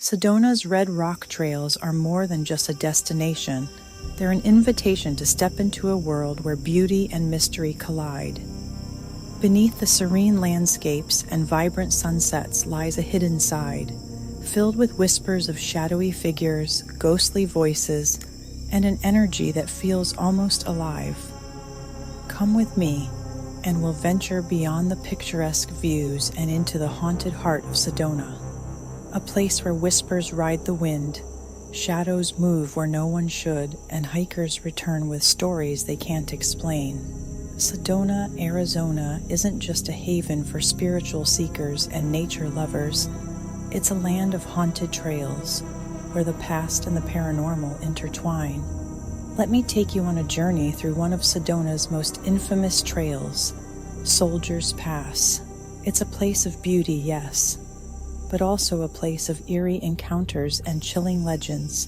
Sedona's red rock trails are more than just a destination. They're an invitation to step into a world where beauty and mystery collide. Beneath the serene landscapes and vibrant sunsets lies a hidden side, filled with whispers of shadowy figures, ghostly voices, and an energy that feels almost alive. Come with me, and we'll venture beyond the picturesque views and into the haunted heart of Sedona, a place where whispers ride the wind, shadows move where no one should, and hikers return with stories they can't explain. Sedona, Arizona isn't just a haven for spiritual seekers and nature lovers. It's a land of haunted trails, where the past and the paranormal intertwine. Let me take you on a journey through one of Sedona's most infamous trails, Soldier's Pass. It's a place of beauty, yes, but also a place of eerie encounters and chilling legends.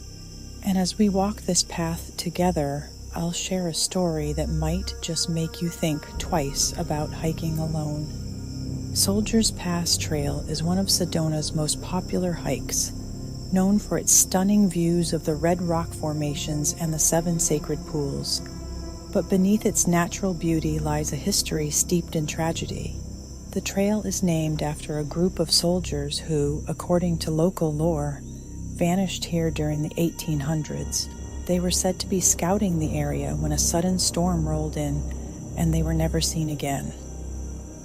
And as we walk this path together, I'll share a story that might just make you think twice about hiking alone. Soldier's Pass Trail is one of Sedona's most popular hikes, known for its stunning views of the red rock formations and the 7 sacred pools. But beneath its natural beauty lies a history steeped in tragedy. The trail is named after a group of soldiers who, according to local lore, vanished here during the 1800s. They were said to be scouting the area when a sudden storm rolled in, and they were never seen again.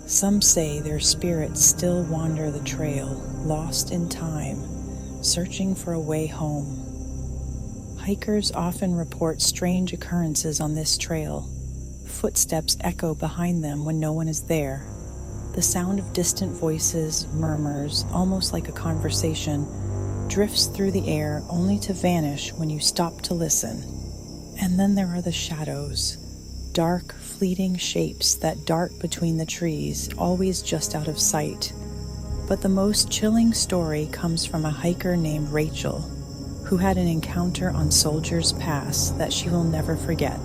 Some say their spirits still wander the trail, lost in time, searching for a way home. Hikers often report strange occurrences on this trail. Footsteps echo behind them when no one is there. The sound of distant voices, murmurs, almost like a conversation, drifts through the air only to vanish when you stop to listen. And then there are the shadows, dark, fleeting shapes that dart between the trees, always just out of sight. But the most chilling story comes from a hiker named Rachel, who had an encounter on Soldier's Pass that she will never forget.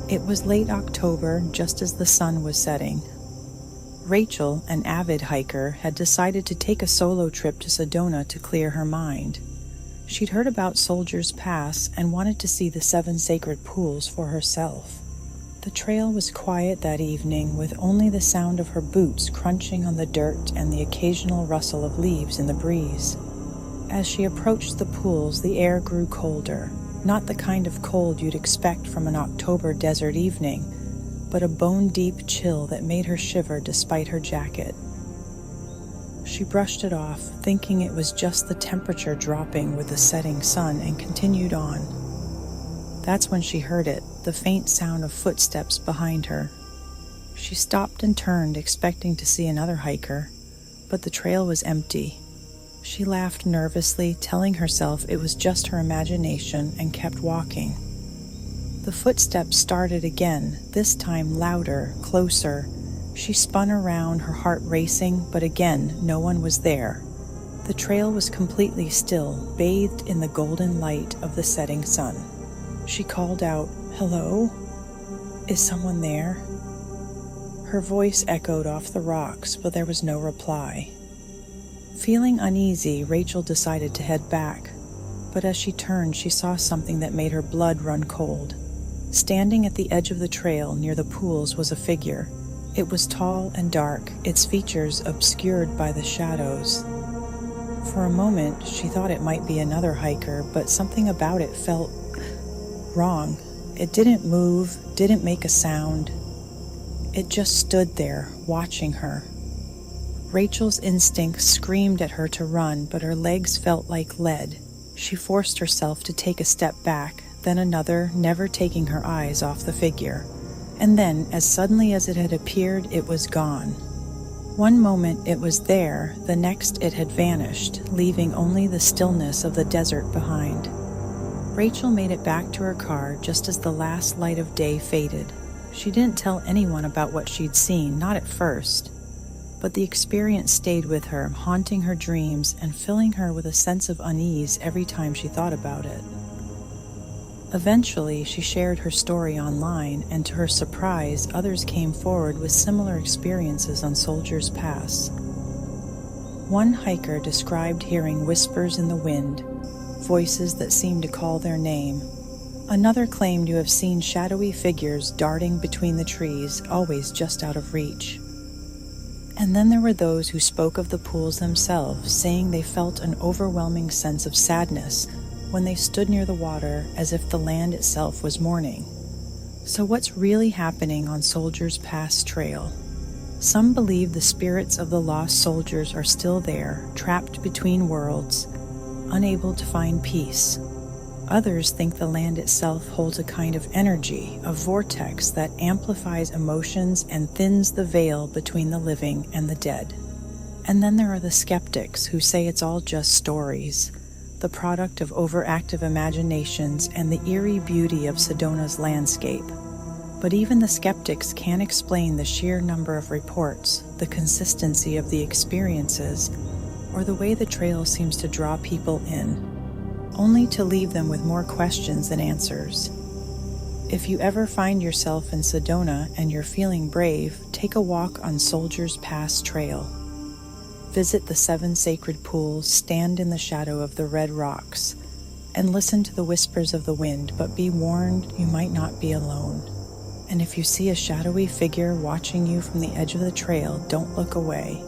It was late October, just as the sun was setting. Rachel, an avid hiker, had decided to take a solo trip to Sedona to clear her mind. She'd heard about Soldier's Pass and wanted to see the 7 sacred pools for herself. The trail was quiet that evening, with only the sound of her boots crunching on the dirt and the occasional rustle of leaves in the breeze. As she approached the pools, the air grew colder, not the kind of cold you'd expect from an October desert evening, but a bone-deep chill that made her shiver despite her jacket. She brushed it off, thinking it was just the temperature dropping with the setting sun, and continued on. That's when she heard it, the faint sound of footsteps behind her. She stopped and turned, expecting to see another hiker, but the trail was empty. She laughed nervously, telling herself it was just her imagination, and kept walking. The footsteps started again, this time louder, closer. She spun around, her heart racing, but again, no one was there. The trail was completely still, bathed in the golden light of the setting sun. She called out, "Hello? Is someone there?" Her voice echoed off the rocks, but there was no reply. Feeling uneasy, Rachel decided to head back, but as she turned, she saw something that made her blood run cold. Standing at the edge of the trail near the pools was a figure. It was tall and dark, its features obscured by the shadows. For a moment, she thought it might be another hiker, but something about it felt wrong. It didn't move, didn't make a sound. It just stood there, watching her. Rachel's instincts screamed at her to run, but her legs felt like lead. She forced herself to take a step back, then another, never taking her eyes off the figure. And then, as suddenly as it had appeared, it was gone. One moment it was there, the next it had vanished, leaving only the stillness of the desert behind. Rachel made it back to her car just as the last light of day faded. She didn't tell anyone about what she'd seen, not at first. But the experience stayed with her, haunting her dreams and filling her with a sense of unease every time she thought about it. Eventually, she shared her story online, and to her surprise, others came forward with similar experiences on Soldier's Pass. One hiker described hearing whispers in the wind, voices that seemed to call their name. Another claimed to have seen shadowy figures darting between the trees, always just out of reach. And then there were those who spoke of the pools themselves, saying they felt an overwhelming sense of sadness when they stood near the water, as if the land itself was mourning. So what's really happening on Soldiers Pass Trail? Some believe the spirits of the lost soldiers are still there, trapped between worlds, unable to find peace. Others think the land itself holds a kind of energy, a vortex that amplifies emotions and thins the veil between the living and the dead. And then there are the skeptics who say it's all just stories, the product of overactive imaginations and the eerie beauty of Sedona's landscape. But even the skeptics can't explain the sheer number of reports, the consistency of the experiences, or the way the trail seems to draw people in, only to leave them with more questions than answers. If you ever find yourself in Sedona and you're feeling brave, take a walk on Soldiers Pass Trail. Visit the 7 sacred pools, stand in the shadow of the red rocks, and listen to the whispers of the wind, but be warned, you might not be alone. And if you see a shadowy figure watching you from the edge of the trail, don't look away,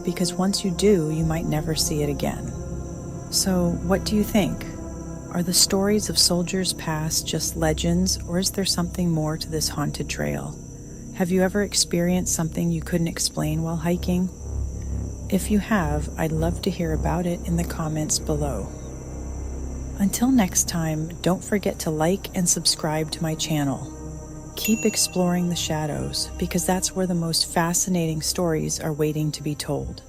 because once you do, you might never see it again. So, what do you think? Are the stories of Soldiers Pass just legends, or is there something more to this haunted trail? Have you ever experienced something you couldn't explain while hiking? If you have, I'd love to hear about it in the comments below. Until next time, don't forget to like and subscribe to my channel. Keep exploring the shadows, because that's where the most fascinating stories are waiting to be told.